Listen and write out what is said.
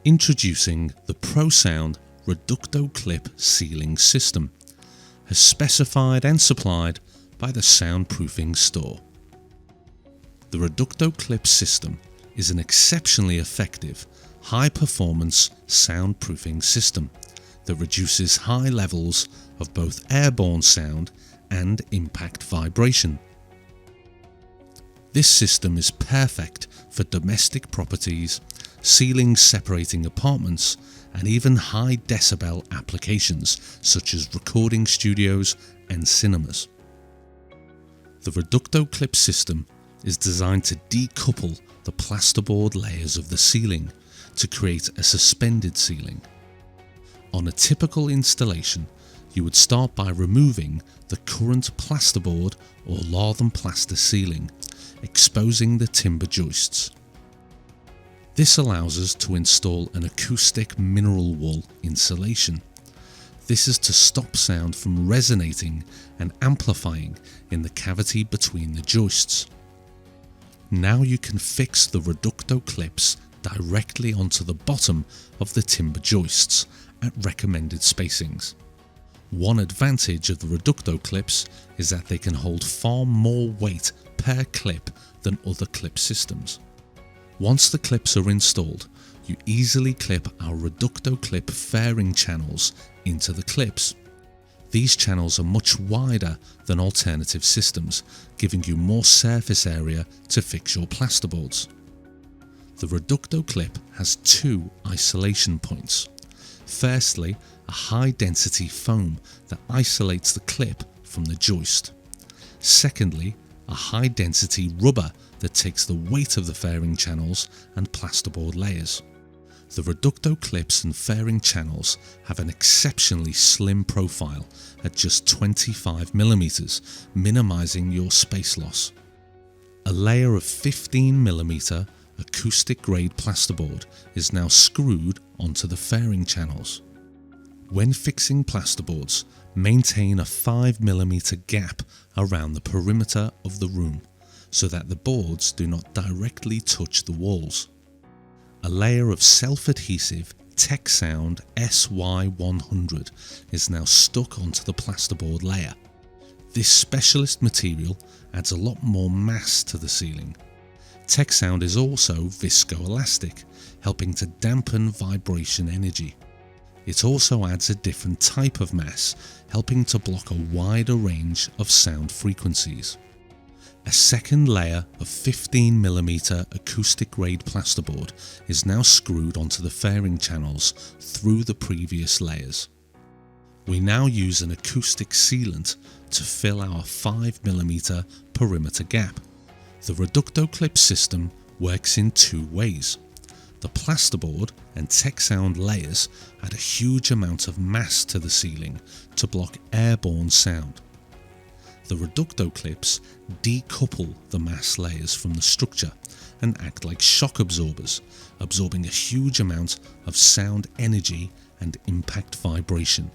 Introducing the ProSound ReductoClip Ceiling System, as specified and supplied by the Soundproofing store. The ReductoClip system is an exceptionally effective, high-performance soundproofing system that reduces high levels of both airborne sound and impact vibration. This system is perfect for domestic properties, ceilings separating apartments, and even high decibel applications such as recording studios and cinemas. The ReductoClip system is designed to decouple the plasterboard layers of the ceiling to create a suspended ceiling. On a typical installation, you would start by removing the current plasterboard or lath and plaster ceiling, exposing the timber joists. This allows us to install an acoustic mineral wool insulation. This is to stop sound from resonating and amplifying in the cavity between the joists. Now you can fix the ReductoClips directly onto the bottom of the timber joists at recommended spacings. One advantage of the ReductoClips is that they can hold far more weight per clip than other clip systems. Once the clips are installed, you easily clip our ReductoClip fairing channels into the clips. These channels are much wider than alternative systems, giving you more surface area to fix your plasterboards. The ReductoClip has two isolation points. Firstly, a high density foam that isolates the clip from the joist. Secondly, a high density rubber that takes the weight of the fairing channels and plasterboard layers. The ReductoClips and fairing channels have an exceptionally slim profile at just 25mm, minimizing your space loss. A layer of 15mm acoustic grade plasterboard is now screwed onto the fairing channels. When fixing plasterboards, maintain a 5mm gap around the perimeter of the room so that the boards do not directly touch the walls. A layer of self-adhesive Tecsound SY100 is now stuck onto the plasterboard layer. This specialist material adds a lot more mass to the ceiling. Tecsound is also viscoelastic, helping to dampen vibration energy. It also adds a different type of mass, helping to block a wider range of sound frequencies. A second layer of 15mm acoustic grade plasterboard is now screwed onto the fairing channels through the previous layers. We now use an acoustic sealant to fill our 5mm perimeter gap. The ReductoClip system works in two ways. The plasterboard and Tecsound layers add a huge amount of mass to the ceiling to block airborne sound. The ReductoClips decouple the mass layers from the structure and act like shock absorbers, absorbing a huge amount of sound energy and impact vibration.